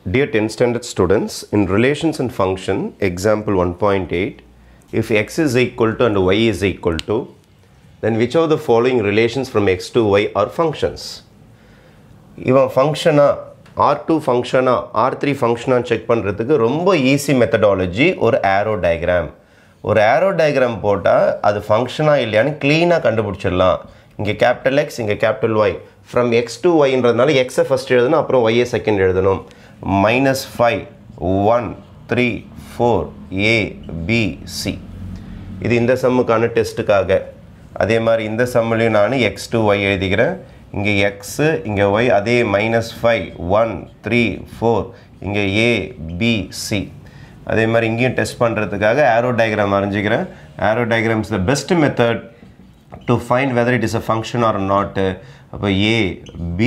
Dear 10th standard students, in relations and function, example 1.8, if x is equal to and y is equal to, then which of the following relations from x to y are functions? Even function R2 function R3 function check பண்றதுக்கு ரொம்ப easy methodology ஒரு arrow diagram. ஒரு arrow diagram போட்டா அது ஃபங்க்ஷனா இல்லையான்னு க்ளீனா கண்டுபிடிச்சிடலாம். இங்க capital X இங்க capital Y. From x to y ன்றதுனால x first எழுதணும் அப்புறம் y செகண்ட் எழுதணும். -5 1 3 4 a b c. இது இந்த சம்முக்கான டெஸ்டுக்காக. அதே மாதிரி இந்த சம்மிலையும் நான் x to y எழுதிக்கிறேன். இங்க x இங்க y அதே -5 1 3 4 இங்க a b c. அதே மாதிரி இங்கேயும் டெஸ்ட் பண்றதுக்காக arrow diagram வரைஞ்சிக்கிறேன். Arrow diagram is the best method to find whether it is a function or not. அப்ப a b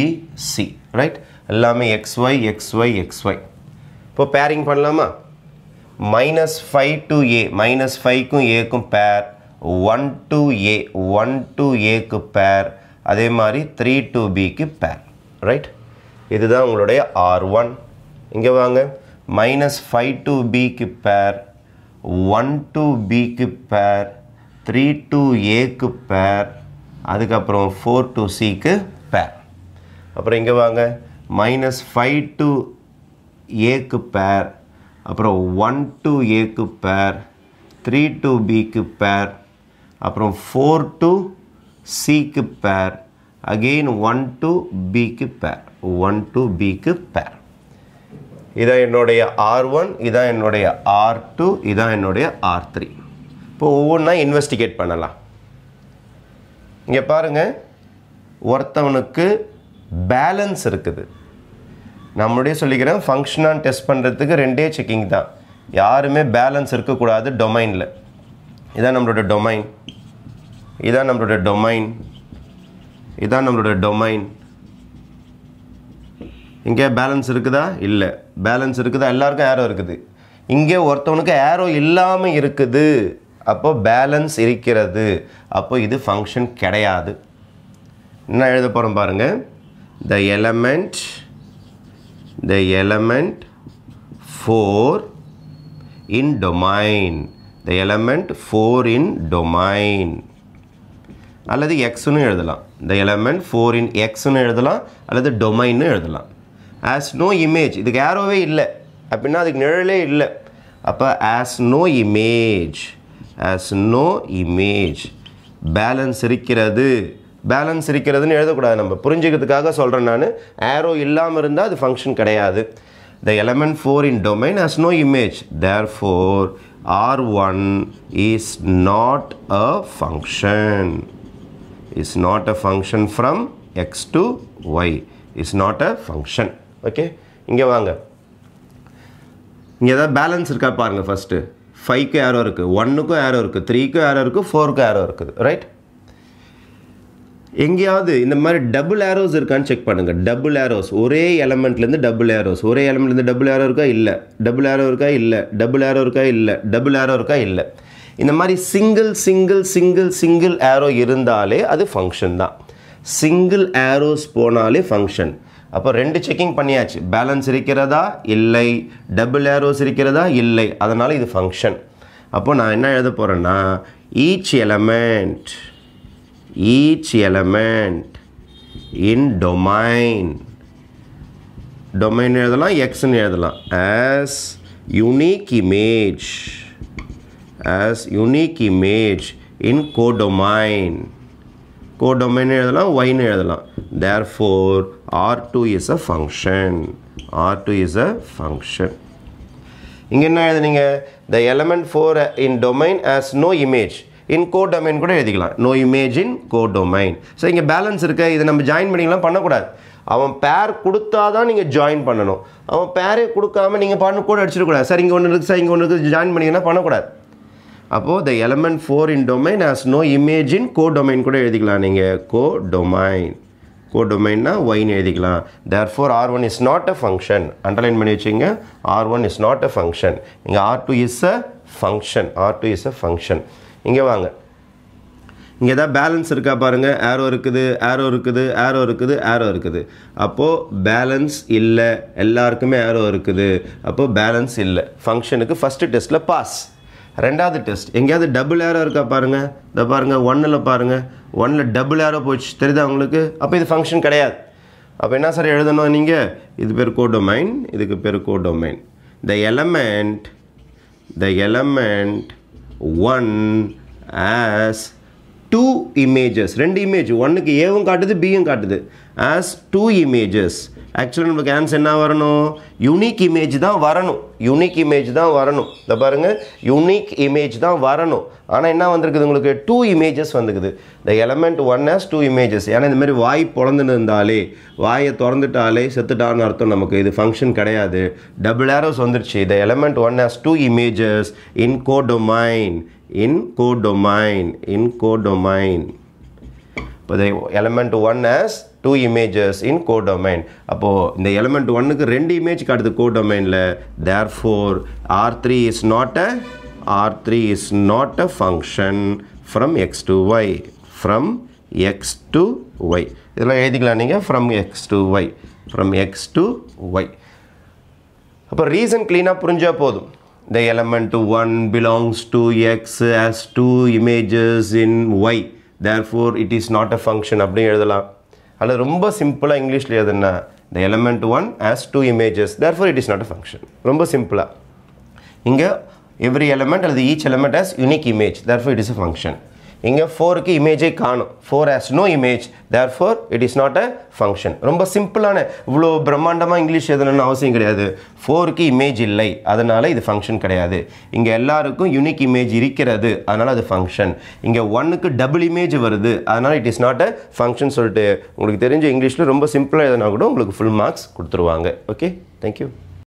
c, right? எல்லாமே xy xy xy. இப்போ pairing பண்ணலாமா? -5 to a, -5 க்கும் a க்கும் pair, 1 to a, 1 to a க்கு pair, அதே மாதிரி 3 to b க்கு pair, right? இதுதான் உங்களுடைய R1. இங்க வாங்க, -5 to b க்கு pair, 1 to b க்கு pair, 3 to a க்கு pair, அதுக்கப்புறம் 4 to c க்கு pair. அப்புறம் இங்க வாங்க, -5 to a க்கு pair, அப்புறம் 1 to a க்கு pair, 3 to b க்கு pair, அப்புறம் 4 to c க்கு pair, again 1 to b க்கு pair, 1 to b க்கு pair. இதான் என்னுடைய R1, இதான் என்னுடைய R2, இதான் என்னுடைய R3. இப்போ ஒவ்வொன்றா இன்வெஸ்டிகேட் பண்ணலாம். இங்கே பாருங்க, ஒருத்தவனுக்கு பேலன்ஸ் இருக்குது. நம்மளுடைய சொல்லிக்கிறேன், ஃபங்க்ஷனாக டெஸ்ட் பண்ணுறதுக்கு ரெண்டே செக்கிங் தான். யாருமே பேலன்ஸ் இருக்கக்கூடாது டொமைனில். இதான் நம்மளோட டொமைன், இதான் நம்மளோட டொமைன், இதான் நம்மளோட டொமைன். இங்கே பேலன்ஸ் இருக்குதா? இல்லை. பேலன்ஸ் இருக்குதா? எல்லாருக்கும் ஏரோ இருக்குது. இங்கே ஒருத்தவனுக்கு ஏரோ இல்லாமல் இருக்குது. அப்போ பேலன்ஸ் இருக்கிறது. அப்போ இது ஃபங்க்ஷன் கிடையாது. என்ன எழுத போகிறோம் பாருங்க. The element 4 in domain. The element 4 in domain. அல்லது xன்னு எழுதலாம். The element 4 in xன்னு எழுதலாம் அல்லது domain எழுதலாம். As no image, இதுக்கு ஏரோவே இல்லை அப்படின்னா அதுக்கு நிழலே இல்லை. அப்போ as no image, as no image, balance இருக்கிறது. பேலன்ஸ் இருக்கிறதுன்னு எழுதக்கூடாது, நம்ம புரிஞ்சுக்கிறதுக்காக சொல்கிறேன். நான் ஏரோ இல்லாமல் இருந்தால் அது ஃபங்க்ஷன் கிடையாது. The element 4 in domain has no image, therefore R1 is not a function. Is not a function from x to y. Is not a function. Okay, இங்கே வாங்க. இங்கே ஏதாவது பேலன்ஸ் இருக்கா பாருங்கள். ஃபஸ்ட்டு 5க்கு ஏரோ இருக்குது, 1க்கும் ஏரோ இருக்குது, 3க்கும் aero இருக்குது, 4க்கும் aero இருக்குது, ரைட்? எங்கேயாவது இந்த மாதிரி டபுள் ஏரோஸ் இருக்கான்னு செக் பண்ணுங்கள். டபுள் ஏரோஸ், ஒரே எலமெண்ட்லேருந்து டபுள் ஏரோஸ், ஒரே எலமெண்ட்லேருந்து டபுள் ஏரோ இருக்கா? இல்லை. டபுள் ஏரோ இருக்கா? இல்லை. டபுள் ஏரோ இருக்கா? இல்லை. டபுள் ஏரோ இருக்கா? இல்லை. இந்த மாதிரி சிங்கிள் ஏரோ இருந்தாலே அது ஃபங்க்ஷன் தான். சிங்கிள் ஏரோஸ் போனாலே ஃபங்க்ஷன். அப்போ ரெண்டு செக்கிங் பண்ணியாச்சு. பேலன்ஸ் இருக்கிறதா? இல்லை. டபுள் ஏரோஸ் இருக்கிறதா? இல்லை. அதனால் இது ஃபங்க்ஷன். அப்போ நான் என்ன எழுத போகிறேன்னா, ஈச் எலமெண்ட் இன் டொமைன் எழுதலாம், எக்ஸ்ன்னு எழுதலாம். as unique image in codomain எழுதலாம், yன்னு எழுதலாம். therefore R2 is a function. R2 is a function. இங்கே என்ன எழுதுனீங்க? the element 4 in domain has no image in codomain கூட எழுதிக்கலாம். no image in codomain. So இங்கே பேலன்ஸ் இருக்க, இதை நம்ம ஜாயின் பண்ணிக்கலாம் பண்ணக்கூடாது. அவன் பேர் கொடுத்தா தான் நீங்கள் ஜாயின் பண்ணணும். அவன் பேரே கொடுக்காம நீங்கள் பண்ண கூட அடிச்சிடக்கூடாது. சார் இங்கே ஒன்று இருக்குது, சார் இங்கே ஒன்று இருக்குது, ஜாயின் பண்ணிங்கன்னா பண்ணக்கூடாது. அப்போது the element 4 in domain has no image in codomain கூட எழுதிக்கலாம். நீங்கள் codomainனா yன்னு எழுதிக்கலாம். therefore R1 is not a function. Underline பண்ணி வச்சுங்க. R1 is not a function. இங்கே R2 is a function. R2 is a function. இங்கே வாங்க, இங்கே ஏதாவது பேலன்ஸ் இருக்கா பாருங்கள், ஏரோ இருக்குது, ஏரோ இருக்குது, ஏரோ இருக்குது, ஏரோ இருக்குது. அப்போது பேலன்ஸ் இல்லை, எல்லாருக்குமே ஏரோ இருக்குது, அப்போது பேலன்ஸ் இல்லை. ஃபங்க்ஷனுக்கு ஃபஸ்ட்டு டெஸ்ட்டில் பாஸ். ரெண்டாவது டெஸ்ட், எங்கேயாவது டபுள் ஏரோ இருக்கா பாருங்கள், இதை பாருங்கள் 1ல் பாருங்கள், 1ல் டபுள் ஏரோ போச்சு, தெரியுதா உங்களுக்கு? அப்போ இது ஃபங்க்ஷன் கிடையாது. அப்போ என்ன சார் எழுதணும் நீங்கள்? இது பேர் கோடொமைன், இதுக்கு பேர் codomain. the element 1 as 2 images, 2 image, 1க்கு ஏவும் காட்டுது பியும் காட்டுது, as 2 images. ஆக்சுவலாக நமக்கு ஆன்சர் என்ன வரணும்? யூனிக் இமேஜ் தான் வரணும், யூனிக் இமேஜ் தான் வரணும். இதை பாருங்கள், யூனிக் இமேஜ் தான் வரணும். ஆனால் என்ன வந்திருக்குது உங்களுக்கு? 2 images வந்துக்குது. the element 1 has 2 images. ஏன்னா இந்த மாதிரி வாய் பொழந்துன்னு இருந்தாலே, வாயை திறந்துட்டாலே செத்துட்டான்னு அர்த்தம். நமக்கு இது ஃபங்க்ஷன் கிடையாது. டபுள் ஏரோஸ் வந்துருச்சு. the element 1 has 2 images in codomain, in codomain, in codomain. இப்போ the element 1 has 2 images in codomain. அப்போது இந்த element 1க்கு 2 இமேஜ் காட்டுது கோடொமைனில். therefore R3 is not a function from x to y, from x to y. இதெல்லாம் எழுதிக்கலாம் நீங்கள், from x to y, from x to y. அப்போ reason க்ளீனாக புரிஞ்சால் போதும். the element 1 belongs to x as 2 images in y, therefore it is not a function அப்படி எழுதலாம். அல்லது ரொம்ப சிம்பிளாக இங்கிலீஷில் எழுதுனா the element 1 has 2 images, therefore it is not a function. ரொம்ப சிம்பிளாக இங்கே every element அல்லது each element has unique image, therefore it is a function. இங்கே 4க்கு இமேஜே காணும், 4 has no image, therefore it is not a function. ரொம்ப சிம்பிளான, இவ்வளோ பிரம்மாண்டமாக இங்கிலீஷ் எழுதணும்னு அவசியம் கிடையாது. 4க்கு இமேஜ் இல்லை, அதனால் இது ஃபங்க்ஷன் கிடையாது. இங்கே எல்லாருக்கும் யூனிக் இமேஜ் இருக்கிறது, அதனால் அது ஃபங்க்ஷன். இங்கே 1க்கு டபுள் இமேஜ் வருது, அதனால் it is not a function சொல்லிட்டு உங்களுக்கு தெரிஞ்ச இங்கிலீஷில் ரொம்ப சிம்பிளாக எழுதினா கூட உங்களுக்கு ஃபுல் மார்க்ஸ் கொடுத்துருவாங்க. Okay, thank you.